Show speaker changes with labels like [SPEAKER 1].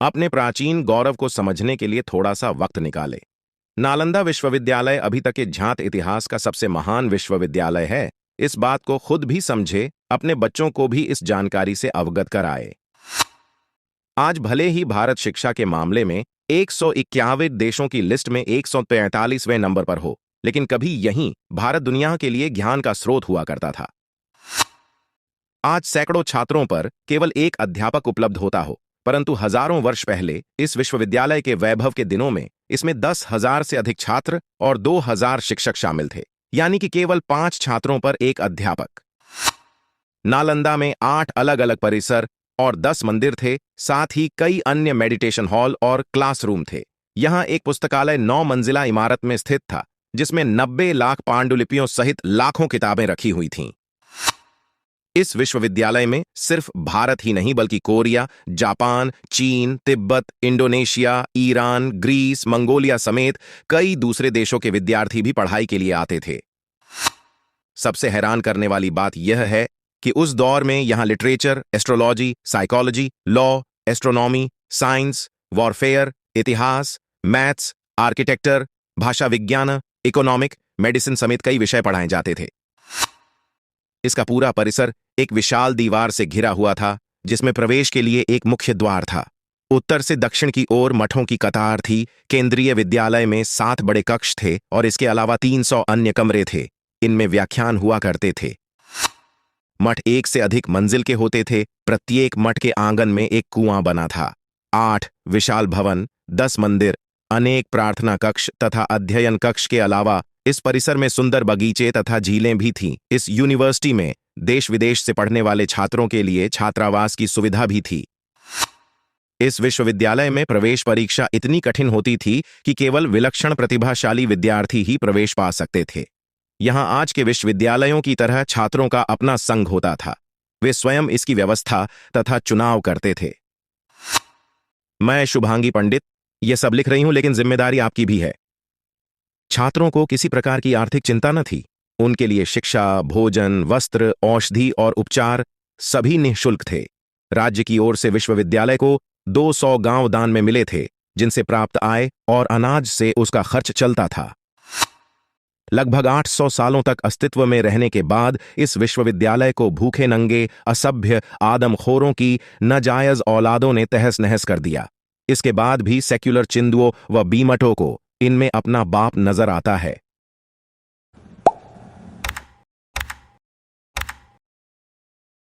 [SPEAKER 1] अपने प्राचीन गौरव को समझने के लिए थोड़ा सा वक्त निकाले। नालंदा विश्वविद्यालय अभी तक के ज्ञात इतिहास का सबसे महान विश्वविद्यालय है। इस बात को खुद भी समझे, अपने बच्चों को भी इस जानकारी से अवगत कराए। आज भले ही भारत शिक्षा के मामले में 151 देशों की लिस्ट में 143वें नंबर पर हो, लेकिन कभी यहीं भारत दुनिया के लिए ज्ञान का स्रोत हुआ करता था। आज सैकड़ों छात्रों पर केवल एक अध्यापक उपलब्ध होता हो, परंतु हजारों वर्ष पहले इस विश्वविद्यालय के वैभव के दिनों में इसमें 10,000 से अधिक छात्र और 2,000 शिक्षक शामिल थे, यानी कि केवल 5 छात्रों पर एक अध्यापक। नालंदा में 8 अलग अलग परिसर और 10 मंदिर थे, साथ ही कई अन्य मेडिटेशन हॉल और क्लासरूम थे। यहाँ एक पुस्तकालय 9 मंजिला इमारत में स्थित था, जिसमें 90 लाख पांडुलिपियों सहित लाखों किताबें रखी हुई थीं। इस विश्वविद्यालय में सिर्फ भारत ही नहीं बल्कि कोरिया, जापान, चीन, तिब्बत, इंडोनेशिया, ईरान, ग्रीस, मंगोलिया समेत कई दूसरे देशों के विद्यार्थी भी पढ़ाई के लिए आते थे। सबसे हैरान करने वाली बात यह है कि उस दौर में यहाँ literature, astrology, psychology, law, astronomy, science, warfare, इतिहास, मैथ्स, आर्किटेक्चर, भाषा विज्ञान, इकोनॉमिक, मेडिसिन समेत कई विषय पढ़ाए जाते थे। इसका पूरा परिसर एक विशाल दीवार से घिरा हुआ था, जिसमें प्रवेश के लिए एक मुख्य द्वार था। उत्तर से दक्षिण की ओर मठों की कतार थी। केंद्रीय विद्यालय में 7 बड़े कक्ष थे और इसके अलावा 300 अन्य कमरे थे। इनमें व्याख्यान हुआ करते थे। मठ 1 से अधिक मंजिल के होते थे। प्रत्येक मठ के आंगन में एक कुआं बना था। 8 विशाल भवन, 10 मंदिर, अनेक प्रार्थना कक्ष तथा अध्ययन कक्ष के अलावा इस परिसर में सुंदर बगीचे तथा झीलें भी थीं। इस यूनिवर्सिटी में देश विदेश से पढ़ने वाले छात्रों के लिए छात्रावास की सुविधा भी थी। इस विश्वविद्यालय में प्रवेश परीक्षा इतनी कठिन होती थी कि केवल विलक्षण प्रतिभाशाली विद्यार्थी ही प्रवेश पा सकते थे। यहाँ आज के विश्वविद्यालयों की तरह छात्रों का अपना संघ होता था। वे स्वयं इसकी व्यवस्था तथा चुनाव करते थे। मैं शुभांगी पंडित ये सब लिख रही हूं, लेकिन जिम्मेदारी आपकी भी है। छात्रों को किसी प्रकार की आर्थिक चिंता न थी। उनके लिए शिक्षा, भोजन, वस्त्र, औषधि और उपचार सभी निःशुल्क थे। राज्य की ओर से विश्वविद्यालय को 200 गांव दान में मिले थे, जिनसे प्राप्त आय और अनाज से उसका खर्च चलता था। लगभग 800 सालों तक अस्तित्व में रहने के बाद इस विश्वविद्यालय को भूखे नंगे, असभ्य, आदमखोरों की नाजायज औलादों ने तहस नहस कर दिया। इसके बाद भी सेक्युलर चिंदुओं व बीमटों को इनमें अपना बाप नजर आता है।